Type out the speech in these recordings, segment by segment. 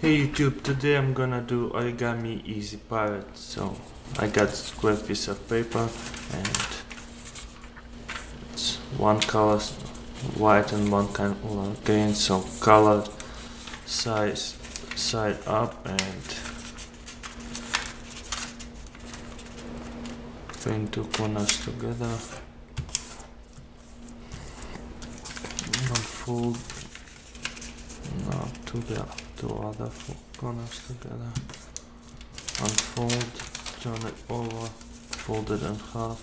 Hey YouTube, today I'm gonna do origami easy parrot. So I got square piece of paper and it's one color white and one kind of green, so color side up and bring two corners together, unfold now two other corners together, unfold, turn it over, fold it in half,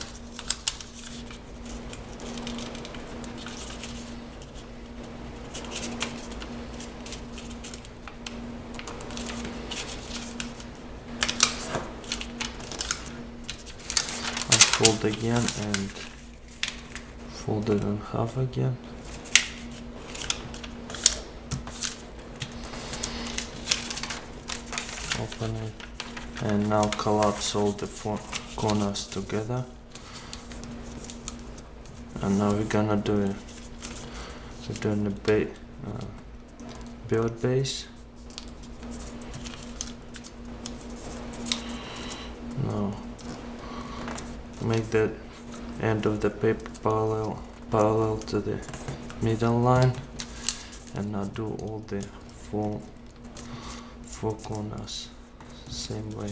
unfold again and fold it in half again. Open it and now collapse all the four corners together, and now we're gonna do it. We're doing the build base. Now make the end of the paper parallel to the middle line, and now do all the four corners same way.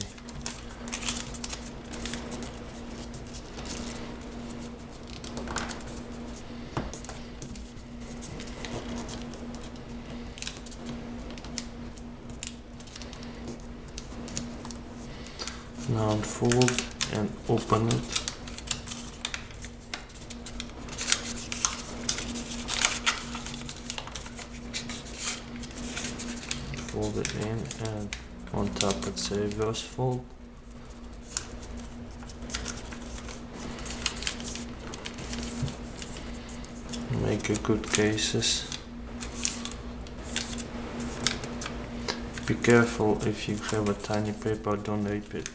Now unfold and open it. Fold it in, and on top it's a reverse fold. Make a good cases. Be careful if you have a tiny paper, don't rip it.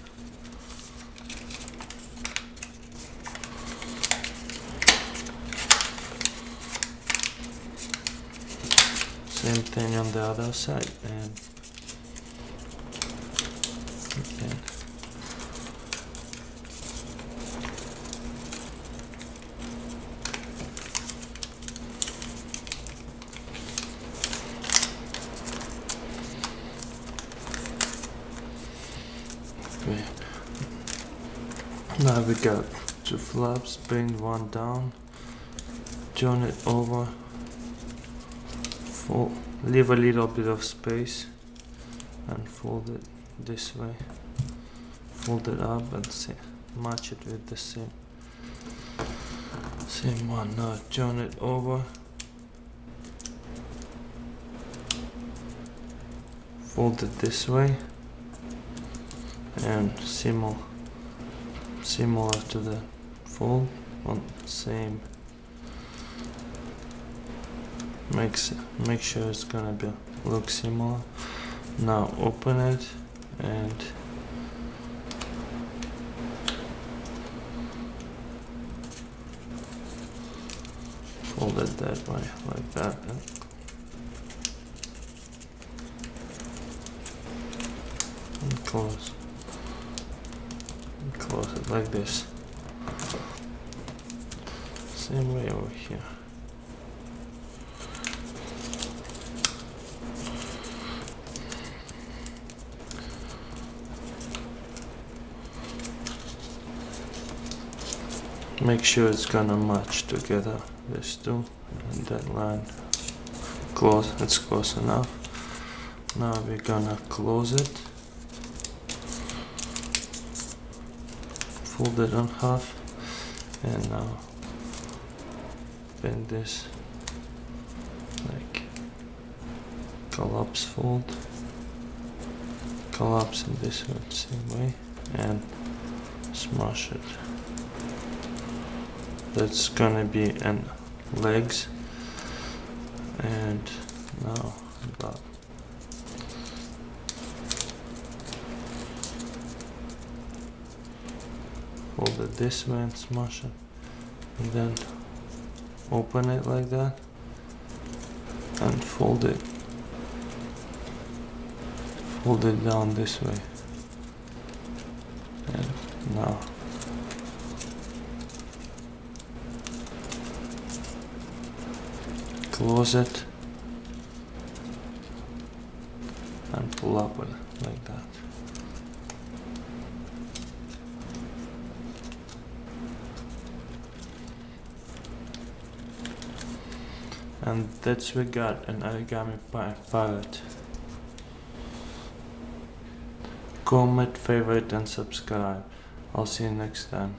Same thing on the other side, and okay. Okay. Now we got two flaps, bring one down, turn it over, leave a little bit of space and fold it this way, fold it up and match it with the same one. Now turn it over, fold it this way, and similar to the fold on same. Make sure it's gonna look similar. Now open it and fold it that way, like that. And close it like this. Same way over here. Make sure it's gonna match together, this two and that line. It's close enough. Now we're gonna close it, fold it in half, and now bend this like collapse fold, collapse in this one same way, and smash it. That's gonna be an legs, and now about fold it this way and smash it, and then open it like that and fold it hold it down this way. And now close it and pull up it like that. And that's we got an origami parrot. Comment, favorite and subscribe. I'll see you next time.